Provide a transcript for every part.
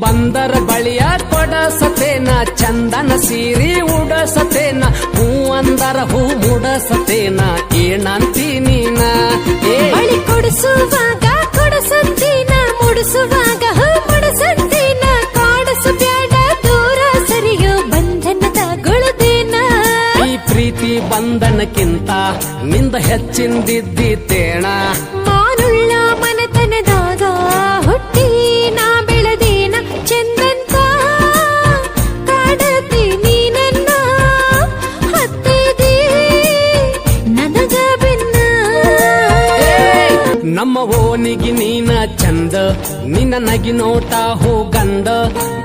ಬಂದರ ಬಳಿಯ ಕೊಡಸತೇನ ಚಂದನ ಸೀರಿ ಉಡಸತೇನ ಹೂ ಅಂದರ ಹೂ ಮುಡಸತೇನ ಏನಂತಿ ನೀನ ಬಳಿ ಕೊಡಿಸುವಾಗ ಕೊಡಸಂತೀನ ಮುಡಿಸುವಾಗ ಹೂ ಮುಡಸಂತೀನ ಕಾಡಿಸಬ್ಯಾಡ ದೂರ ಸರಿಯೋ ಬಂಧನದ ಗುಳದೇನ ಈ ಪ್ರೀತಿ ಬಂಧನಕ್ಕಿಂತ ನಿಂದ ಹೆಚ್ಚಿಂದಿದ್ದೀತೇಣ ಮಾನುಳ್ಳ ಮನತನದಾಗ ಹುಟ್ಟಿ ನಾ ಬೆಳೆದೇನ ಚಂದಂತ ಕಾಡತಿ ನೀನನ್ನ ಹತ್ತಿದಿ ನನಗ ಬೆನ್ನ ನಮ್ಮ ಓನಿಗಿ ನೀನ ಚಂದ ನಿನ್ನ ನಗಿ ನೋಟ ಹೋಗಂದ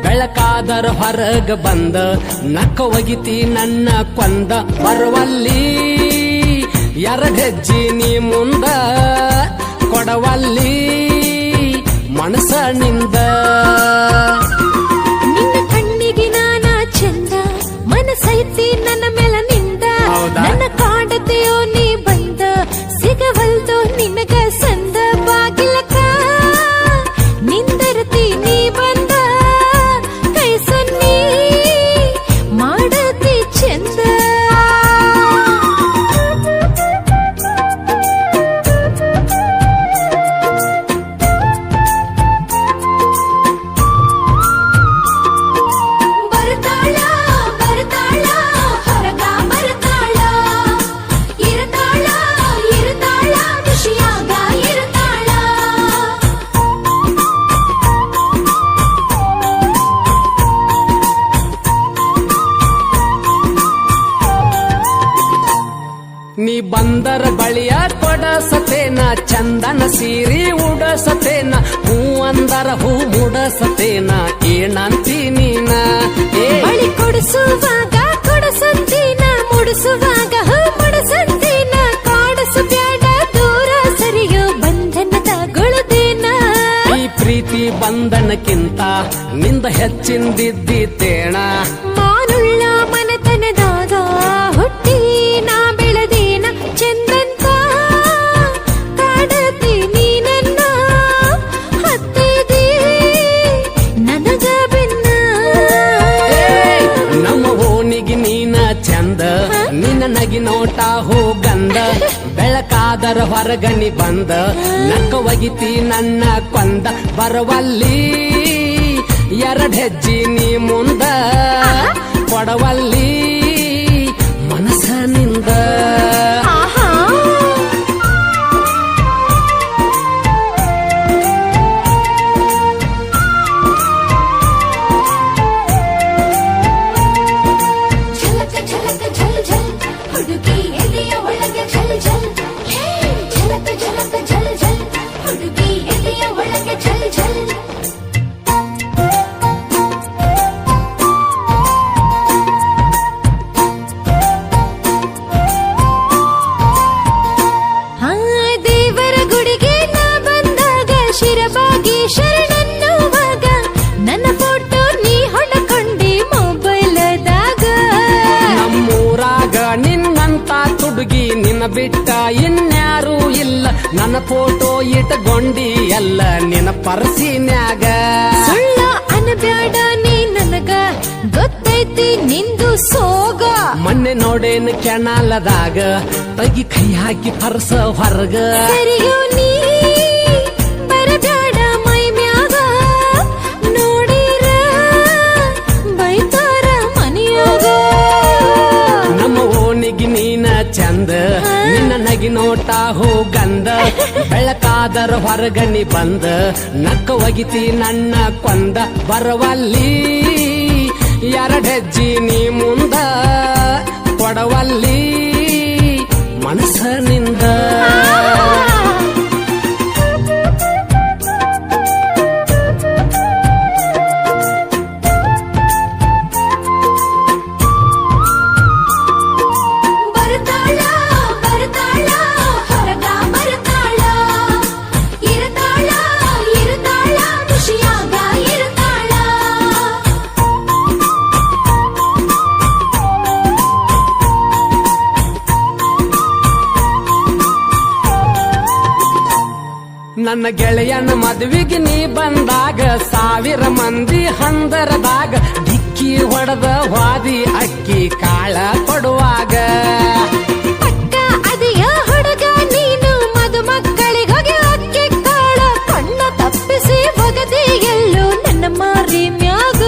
ಬೆಳಕಾದರ ಹೊರಗ ಬಂದ ನಕ್ಕ ಒಗಿತಿ ನನ್ನ ಕೊಂದ ಬರುವಲ್ಲಿ ಎರಡೆಜ್ಜಿ ನೀ ಮುಂದ ಕೊಡವಲ್ಲಿ ಮನಸ್ಸನಿಂದ ನಿನ್ನ ಕಣ್ಣಿಗೆ ನಾನ ಚಂದ ಮನಸೈತಿ ನನ್ನ ಮೆಲನಿಂದ ನನ್ನ ಕಾಡತೆಯೋ ನೀ ಬಂದ ಸಿಗವಲ್ದು ನಿನಗ ಸಂದ ಬಾಗಿಲಕ ನಿಂದರತಿ ನೀ ಬಂದ ಕೈ ಸೊನ್ನಿ ಮಾಡತಿ ಚಂದ ಬರ್ತಾಳ ಬರ್ತಾಳ ಹೊರಗ ಬರ್ತಾಳ ಇರ್ತಾಳ ಇರ್ತಾಳ ಖುಷಿಯಾಗ ಇರ್ತಾಳ ನೀ ಬಂದರ ಬಳಿಯ ಕೊಡಸತೇನ ಚಂದನ ಸೀರಿ ಉಡಸತೇನ ಹೂ ಅಂದರ ಹೂ ಮುಡಸತೇನ ಏನಂತಿ ನೀನ ಬಳಿ ಕೊಡಿಸುವಾಗ ಕೊಡಸಂತೀನ ಮುಡಿಸುವಾಗ ಹೂ ಮುಡಸಂತೀನ ಕಾಡಿಸಬ್ಯಾಡ ದೂರ ಸರಿಯೋ ಬಂಧನದ ಗುಳದೇನ ಈ ಪ್ರೀತಿ ಬಂಧನಕ್ಕಿಂತ ನಿಂದ ಹೆಚ್ಚಿಂದಿದ್ದೀತೇಣ ಮಾನುಳ್ಳ ಮನತನದಾಗ ಹುಟ್ಟಿ ನಾ ಬೆಳೆದೇನ ಚಂದಂತ ಕಾಡತಿ ನೀನನ್ನ ಹತ್ತಿದಿ ನನಗ ಬೆನ್ನ ನಮ್ಮ ಓನಿಗಿ ನೀನ ಚಂದ ನಿನ್ನ ನಗಿ ನೋಟ ಹೋಗಂದ ಬೆಳಕಾದರ ಹೊರಗನಿ ಬಂದ ನಕ್ಕ ಒಗಿತಿ ನನ್ನ ಕೊಂದ ಬರುವಲ್ಲಿ ಎರಡೆಜ್ಜಿ ನೀ ಮುಂದ ಕೊಡವಲ್ಲಿ ಮನಸ್ಸನಿಂದ ಆಹಾ ಝಲಕ ಝಲಕ ಝಲ್ ಝಲ್ ಹುಡುಗಿ ಎದೆಯ ಒಳಗೆ ಝಲ್ ಝಲ್ ಹೇ ಝಲಕ ಝಲಕ ಝಲ್ ಝಲ್ ಹುಡುಗಿ ಎದೆಯ ಒಳಗೆ ಝಲ್ ಝಲ್ ಹಾ ದೇವರ ಗುಡಿಗೆ ನಾ ಬಂದಾಗ ಶಿರಬಾಗಿ ಶರಣನ್ನುವಾಗ ನನ್ನ ಫೋಟೋ ನೀ ಹೊಡಕೊಂಡಿ ಮೊಬೈಲದಾಗ ನಮ್ಮೂರಾಗ ನಿನ್ನಂತ ತುಡುಗಿ ನಿನ್ನ ಬಿಟ್ಟ ಇನ್ಯಾರೂ ಇಲ್ಲ ನನ್ನ ಫೋಟೋ ಇಟ್ಕೊಂಡಿ ಎಲ್ಲ ನಿನ್ನ ಪರ್ಸಿನ್ಯಾಗ ಸುಳ್ಳ ಅನಬ್ಯಾಡ ನೀ ನನಗ ಗೊತ್ತೈತಿ ನಿಂದು ಸೋಗ ಮೊನ್ನೆ ನೋಡೇನು ಕೆಣಾಲದಾಗ ತಗಿ ಕೈ ಹಾಕಿ ಪರ್ಸ ಹೊರಗ ಸರಿಯೋ ನೀ ಬರಬ್ಯಾಡ ಮೈ ಮ್ಯಾಗ ನೋಡಿರ ಬೈತಾರ ಮನೆಯಾಗ ನಮ್ಮ ಓಣಿಗಿ ನೀನ ಚಂದ ನಿನ್ನ ನಗಿ ನೋಟ ಹೋಗಂದ ಬೆಳಕಾದರ ಹೊರಗನಿ ಬಂದ ನಕ್ಕ ಒಗಿತಿ ನನ್ನ ಕೊಂದ ಬರವಲ್ಲಿ ಎರಡೆಜ್ಜಿ ನೀ ಮುಂದ ಕೊಡವಲ್ಲಿ ಮನಸ್ಸನಿಂದ ಬರ್ತಾಳ ಬರ್ತಾಳ ಹೊರಗ ಬರ್ತಾಳ ಇರ್ತಾಳ ಇರ್ತಾಳ ಖುಷಿಯಾಗ ಇರ್ತಾಳ ನನ್ನ ಗೆಳೆಯನ ಮದುವೆಗೆ ನೀ ಬಂದಾಗ 1000 ಮಂದಿ ಹಂದರದಾಗ ಡಿಕ್ಕಿ ಹೊಡೆದ ವಾದಿ ಅಕ್ಕಿ ಕಾಳ ಕೊಡುವಾಗ ಪಕ್ಕ ಅದೆಯ ಹುಡುಗ ನೀನು ಮದುಮಕ್ಕಳಿಗೋಗಿ ಅಕ್ಕಿ ಕಾಳ ಕಣ್ಣ ತಪ್ಪಿಸಿ ಒಗದಿ ಎಲ್ಲೋ ನನ್ನ ಮಾರಿ ಮ್ಯಾಗ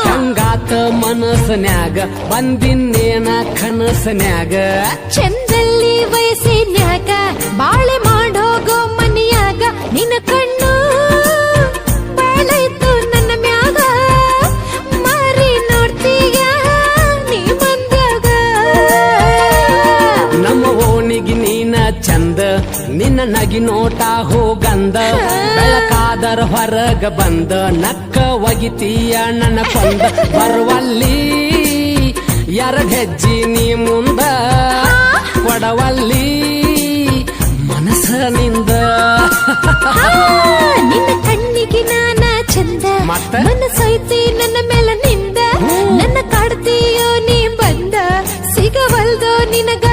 ಹಂಗಾತ ಮನಸ್ಸನ್ಯಾಗ ಬಂದಿನ್ನೇನ ಕನಸನ್ಯಾಗ ಚಂದಲ್ಲಿ ವಯಸ್ಸಿನ್ಯಾಗ ಬಾಳೆ ಮಾಡೋಗೋ ಮನಿಯಾಗ ನಿನ್ನ ಕಣ್ಣು ಬಾಳೈತು ನನ್ನ ಮ್ಯಾಗ ಮಾರಿ ನೋಡ್ತೀಯ ನೀ ಮಂದ್ಯಾಗ ನಮ್ಮ ಓಣಿಗೆ ನೀನ ಚಂದ ನಿನ್ನ ನಗಿ ನೋಟ ಹೋಗಂದ ಬೆಳಕಾದರ ಹೊರಗ ಬಂದ ನಕ್ಕ ಒಗಿತೀಯ ನನ್ನ ಕೊಂದ ಬರುವಲ್ಲಿ 2 ಹೆಜ್ಜೆ ನೀ ಮುಂದ ಕೊಡವಲ್ಲಿ ಮನಸ್ಸನಿಂದ ನಿನ್ನ ಕಣ್ಣಿಗೆ ನಾನ ಚಂದ ಮತ್ತೆ? ಮನಸ್ಸೈತಿ ನನ್ನ ಮೇಲೆ ನಿಂದ ನನ್ನ ಕಾಡ್ತೀಯೋ ನೀ ಬಂದ ಸಿಗವಲ್ದೋ ನಿನಗ